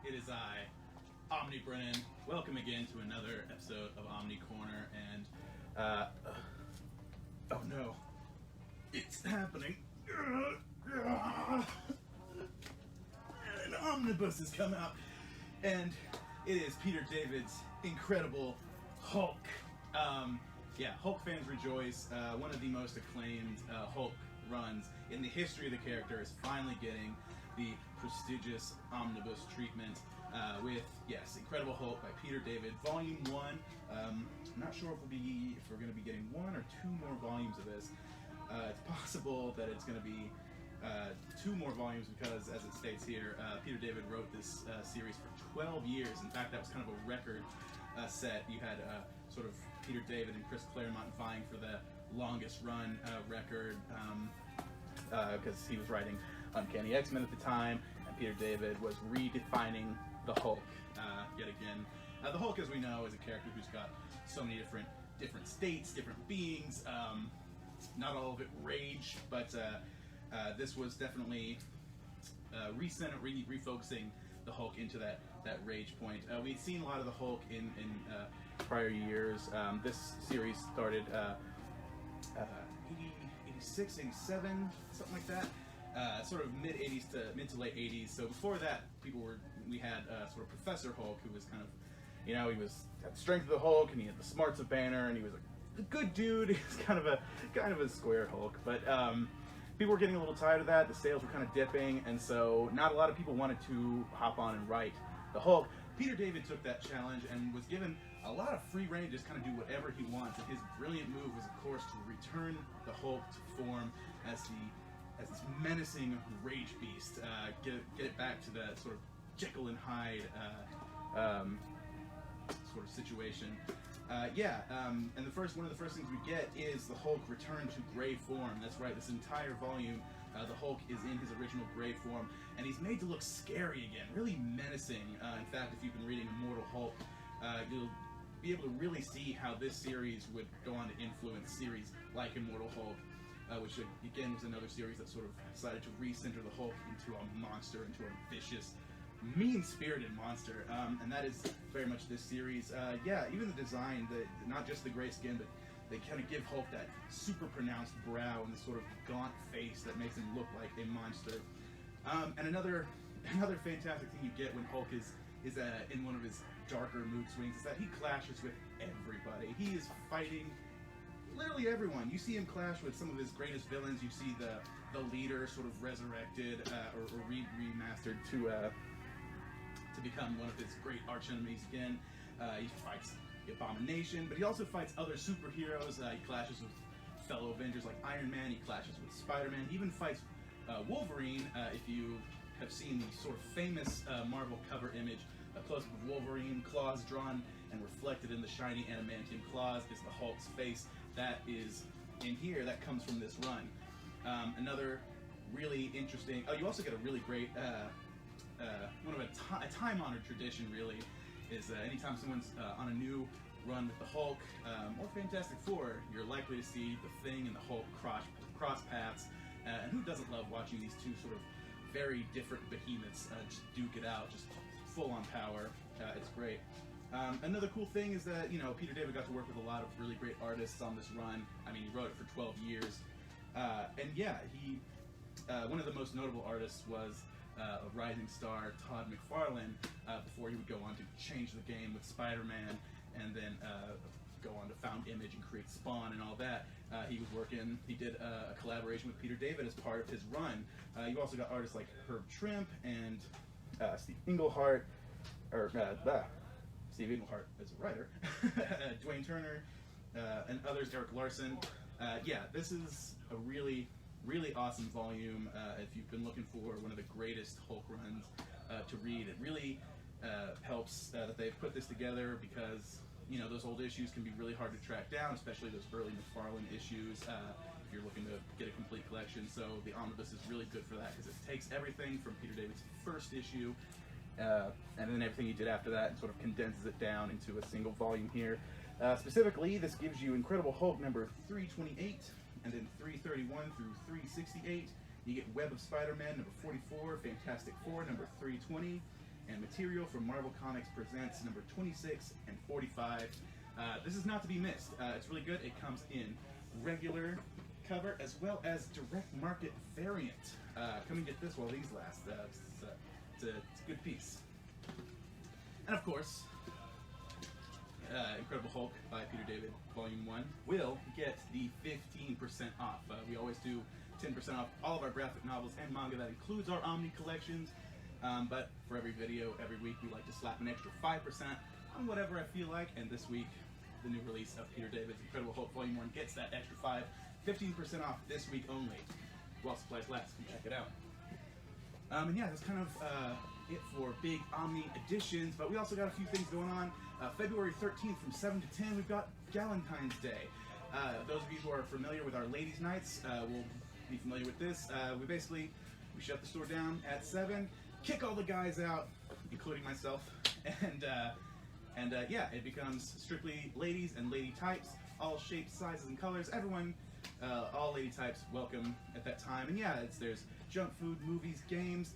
it is I, Omnibrennen. Welcome again to another episode of Omnicorner, and oh no, it's happening. An omnibus has come out, and it is Peter David's incredible Hulk. Yeah, Hulk fans rejoice. One of the most acclaimed Hulk runs in the history of the character is finally getting the prestigious omnibus treatment with, yes, Incredible Hulk by Peter David, Volume 1. I'm not sure if we're going to be getting one or two more volumes of this. It's possible that it's going to be two more volumes because, as it states here, Peter David wrote this series for 12 years. In fact, that was kind of a record set. You had sort of Peter David and Chris Claremont vying for the longest run record because he was writing Uncanny X-Men at the time, and Peter David was redefining the Hulk yet again. The Hulk, as we know, is a character who's got so many different states, different beings. Not all of it rage, but this was definitely refocusing the Hulk into that rage point. We'd seen a lot of the Hulk in prior years. This series started 86, 87, something like that. Sort of mid to late 80s. So before that, we had sort of Professor Hulk, who was kind of, he had the strength of the Hulk, and he had the smarts of Banner, and he was a good dude. He was kind of a square Hulk, but people were getting a little tired of that. The sales were kind of dipping, and so not a lot of people wanted to hop on and write the Hulk. Peter David took that challenge and was given a lot of free rein to just kind of do whatever he wants. And his brilliant move was, of course, to return the Hulk to form as this menacing rage beast. Get it back to that sort of Jekyll and Hyde sort of situation. And one of the first things we get is the Hulk return to gray form. That's right, this entire volume, the Hulk is in his original gray form, and he's made to look scary again, really menacing. In fact, if you've been reading Immortal Hulk, you'll be able to really see how this series would go on to influence series like Immortal Hulk, which again was another series that sort of decided to recenter the Hulk into a monster, into a vicious, mean-spirited monster, and that is very much this series. Even the design, not just the gray skin, but they kind of give Hulk that super pronounced brow and this sort of gaunt face that makes him look like a monster. And another fantastic thing you get when Hulk is in one of his darker mood swings is that he clashes with everybody. He is fighting literally everyone. You see him clash with some of his greatest villains. You see the leader sort of resurrected or remastered to become one of his great archenemies again. He fights the Abomination, but he also fights other superheroes. He clashes with fellow Avengers like Iron Man. He clashes with Spider-Man. He even fights Wolverine. If you have seen the sort of famous Marvel cover image, a close-up of Wolverine, claws drawn and reflected in the shiny adamantium claws is the Hulk's face. That is in here. That comes from this run. Another really interesting. Oh, you also get a really great. One of a time-honored tradition, really, is anytime someone's on a new run with the Hulk or Fantastic Four, you're likely to see the Thing and the Hulk cross paths. And who doesn't love watching these two sort of very different behemoths just duke it out, just full-on power? It's great. Another cool thing is that, Peter David got to work with a lot of really great artists on this run. I mean, he wrote it for 12 years. He one of the most notable artists was a rising star, Todd McFarlane, before he would go on to change the game with Spider-Man and then go on to found Image and create Spawn and all that. He did a collaboration with Peter David as part of his run. You also got artists like Herb Trimpe and Steve Englehart, Steve Englehart as a writer, Dwayne Turner, and others, Eric Larson. This is a really awesome volume. If you've been looking for one of the greatest Hulk runs to read, it really helps that they've put this together because, those old issues can be really hard to track down, especially those early McFarlane issues, if you're looking to get a complete collection. So the Omnibus is really good for that because it takes everything from Peter David's first issue and then everything he did after that and sort of condenses it down into a single volume here. Specifically, this gives you Incredible Hulk number 328, and then 331 through 368. You get Web of Spider-Man number 44, Fantastic Four number 320, and material from Marvel Comics presents number 26 and 45. This is not to be missed. It's really good. It comes in regular cover as well as direct market variant. Come and get this while these last. It's a good piece. And of course, Incredible Hulk by Peter David, Volume 1, will get the 15% off. We always do 10% off all of our graphic novels and manga. That includes our Omni collections. But for every video, every week, we like to slap an extra 5% on whatever I feel like. And this week, the new release of Peter David's Incredible Hulk Volume 1 gets that extra 15% off this week only. While supplies last, come check it out. And yeah, that's kind of it for big Omni editions, but we also got a few things going on. February 13th from 7 to 10, we've got Galentine's Day. Those of you who are familiar with our Ladies' Nights will be familiar with this. We shut the store down at 7, kick all the guys out, including myself, and yeah, it becomes strictly ladies and lady types, all shapes, sizes, and colors. Everyone, all lady types, welcome at that time. And yeah, there's junk food, movies, games.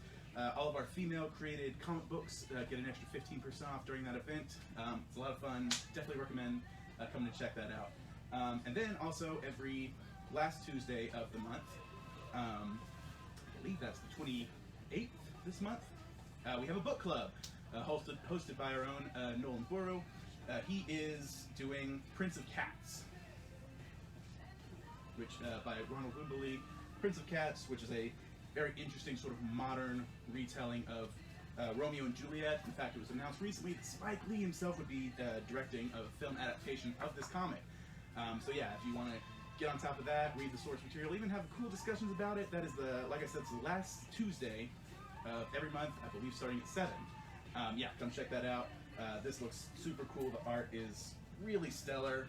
All of our female-created comic books get an extra 15% off during that event. It's a lot of fun. Definitely recommend coming to check that out. And then also every last Tuesday of the month, I believe that's the 28th this month, we have a book club hosted by our own Nolan Buru. He is doing Prince of Cats, which by Ronald Woodley. Prince of Cats, which is a very interesting sort of modern retelling of Romeo and Juliet. In fact, it was announced recently that Spike Lee himself would be directing a film adaptation of this comic. So yeah, if you want to get on top of that, read the source material, even have cool discussions about it, that is like I said, it's the last Tuesday of every month, I believe starting at 7. Yeah, come check that out. This looks super cool. The art is really stellar.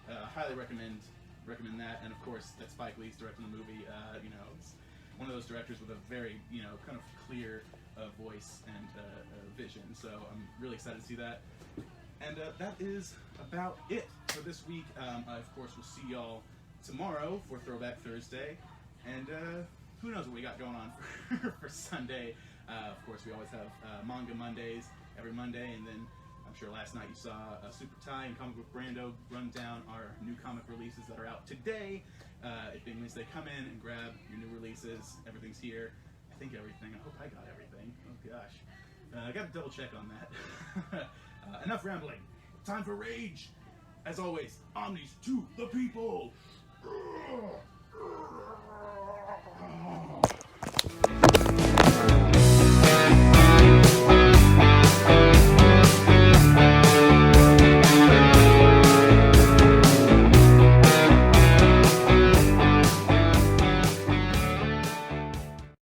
Highly recommend that. And of course, that Spike Lee's directing the movie. You know, it's one of those directors with a very, you know, kind of clear voice and vision. So I'm really excited to see that. And that is about it for this week. Of course, we'll see y'all tomorrow for Throwback Thursday. And who knows what we got going on for Sunday. Of course, we always have Manga Mondays every Monday. And then I'm sure last night you saw Super Ty and Comic Book Brando run down our new comic releases that are out today. It means they come in and grab your new releases. Everything's here. I think everything. I hope I got everything. Oh gosh. I got to double check on that. Enough rambling. Time for rage. As always, Omnis to the people.